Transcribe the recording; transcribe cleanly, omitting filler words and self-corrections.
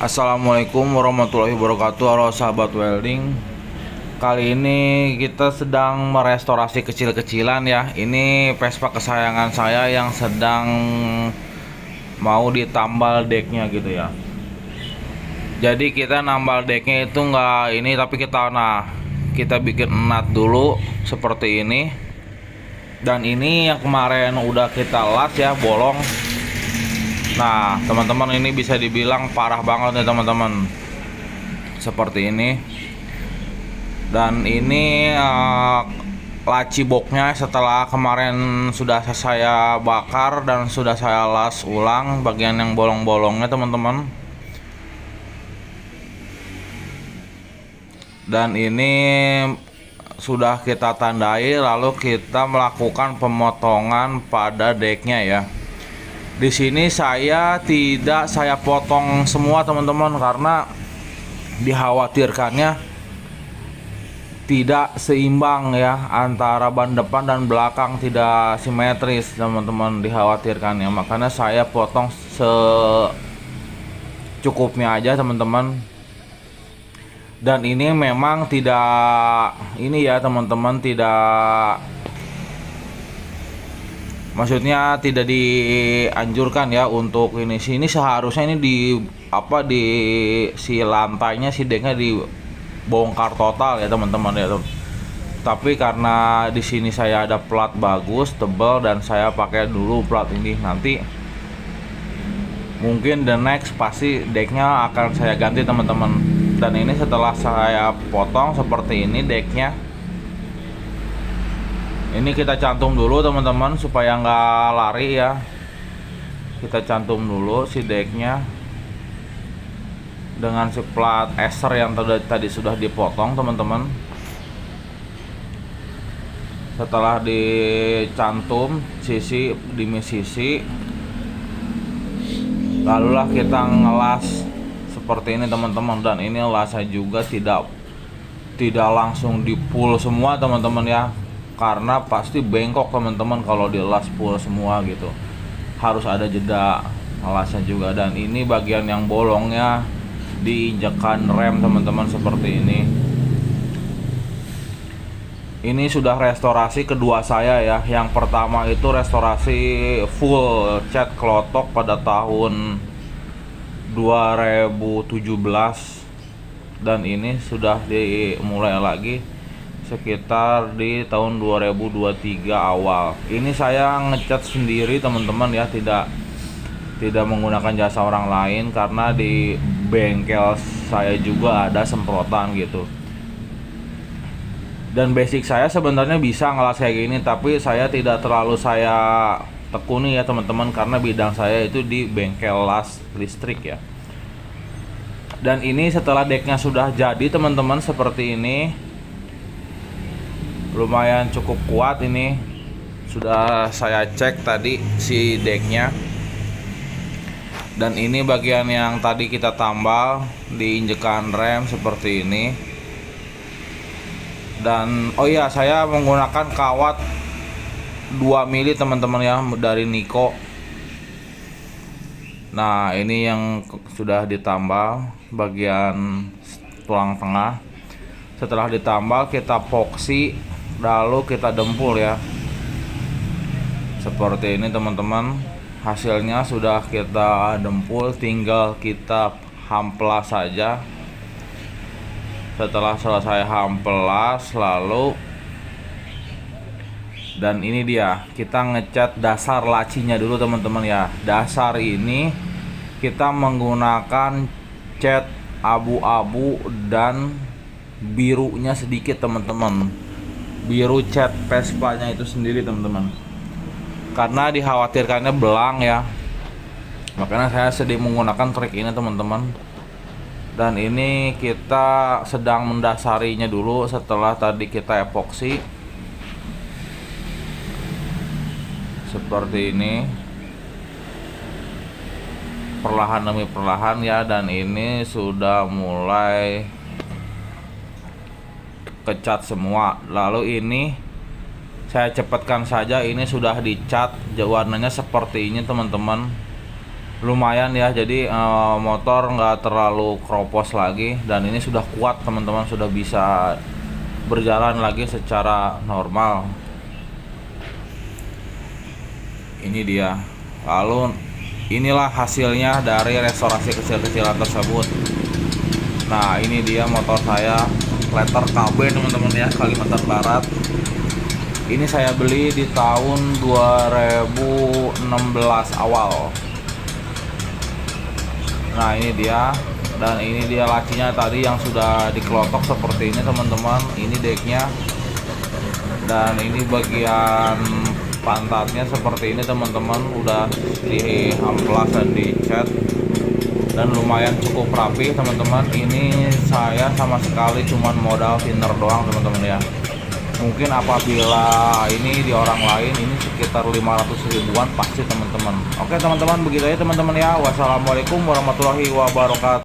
Assalamualaikum warahmatullahi wabarakatuh. Halo sahabat welding. Kali ini kita sedang merestorasi kecil-kecilan ya. Ini Vespa kesayangan saya yang sedang mau ditambal decknya gitu ya. Jadi kita nambal decknya itu enggak ini, tapi kita bikin nut dulu seperti ini. Dan ini yang kemarin udah kita las ya, bolong. Nah teman-teman, ini bisa dibilang parah banget nih teman-teman, seperti ini. Dan ini laci boxnya setelah kemarin sudah saya bakar dan sudah saya las ulang bagian yang bolong-bolongnya teman-teman. Dan ini sudah kita tandai, lalu kita melakukan pemotongan pada decknya ya. Di sini tidak saya potong semua teman-teman, karena dikhawatirkannya tidak seimbang ya, antara ban depan dan belakang tidak simetris teman-teman, dikhawatirkannya. Makanya saya potong secukupnya aja teman-teman. Dan ini memang tidak ini ya teman-teman, maksudnya tidak dianjurkan ya untuk ini. Sini seharusnya ini di si lantainya, si decknya dibongkar total ya teman-teman ya. Tapi karena di sini saya ada plat bagus, tebal, dan saya pakai dulu plat ini. Nanti mungkin the next pasti decknya akan saya ganti teman-teman. Dan ini setelah saya potong seperti ini decknya. Ini kita cantum dulu teman-teman supaya nggak lari ya. Kita cantum dulu si decknya dengan si plat eser yang tadi sudah dipotong teman-teman. Setelah dicantum sisi demi sisi, lalulah kita ngelas seperti ini teman-teman. Dan ini lasnya juga tidak langsung di full semua teman-teman ya, karena pasti bengkok teman-teman kalau dilas full semua gitu. Harus ada jeda ngelasnya juga. Dan ini bagian yang bolongnya diinjekan rem teman-teman seperti ini. Ini sudah restorasi kedua saya ya. Yang pertama itu restorasi full cat klotok pada tahun 2017, dan ini sudah dimulai lagi sekitar di tahun 2023 awal. Ini saya ngecat sendiri teman-teman ya, tidak menggunakan jasa orang lain, karena di bengkel saya juga ada semprotan gitu. Dan basic saya sebenarnya bisa ngelas kayak gini, tapi saya tidak terlalu tekuni ya teman-teman, karena bidang saya itu di bengkel las listrik ya. Dan ini setelah decknya sudah jadi teman-teman seperti ini, lumayan cukup kuat. Ini sudah saya cek tadi si decknya. Dan ini bagian yang tadi kita tambal, diinjekan rem seperti ini. Dan oh iya, saya menggunakan kawat 2 mili teman-teman ya, dari Niko. Nah ini yang sudah ditambal bagian tulang tengah. Setelah ditambal kita epoksi, lalu kita dempul ya, seperti ini teman-teman. Hasilnya sudah kita dempul, tinggal kita hamplas saja. Setelah selesai hamplas, lalu dan ini dia, kita ngecat dasar lacinya dulu teman-teman ya. Dasar ini kita menggunakan cat abu-abu dan birunya sedikit teman-teman, biru cat Vespa-nya itu sendiri teman-teman, karena dikhawatirkannya belang ya. Makanya saya sedang menggunakan trik ini teman-teman. Dan ini kita sedang mendasarinya dulu setelah tadi kita epoksi seperti ini, perlahan demi perlahan ya. Dan ini sudah mulai kecat semua. Lalu ini saya cepatkan saja, ini sudah dicat, warnanya seperti ini teman-teman. lumayan ya, jadi motor nggak terlalu keropos lagi, dan ini sudah kuat teman-teman, sudah bisa berjalan lagi secara normal. Ini dia. Lalu inilah hasilnya dari restorasi kecil-kecilan tersebut. Nah, ini dia motor saya, letter KB teman-teman ya, Kalimantan Barat. Ini saya beli di tahun 2016 awal. Nah, ini dia, dan ini dia lacinya tadi yang sudah dikelotok seperti ini teman-teman. Ini decknya, dan ini bagian pantatnya seperti ini teman-teman, udah diamplas dan dicat, dan lumayan cukup rapi teman-teman. Ini saya sama sekali cuman modal thinner doang teman-teman ya. Mungkin apabila ini di orang lain ini sekitar 500 ribuan pasti teman-teman. Oke teman-teman, begitu aja teman-teman ya. Wassalamualaikum warahmatullahi wabarakatuh.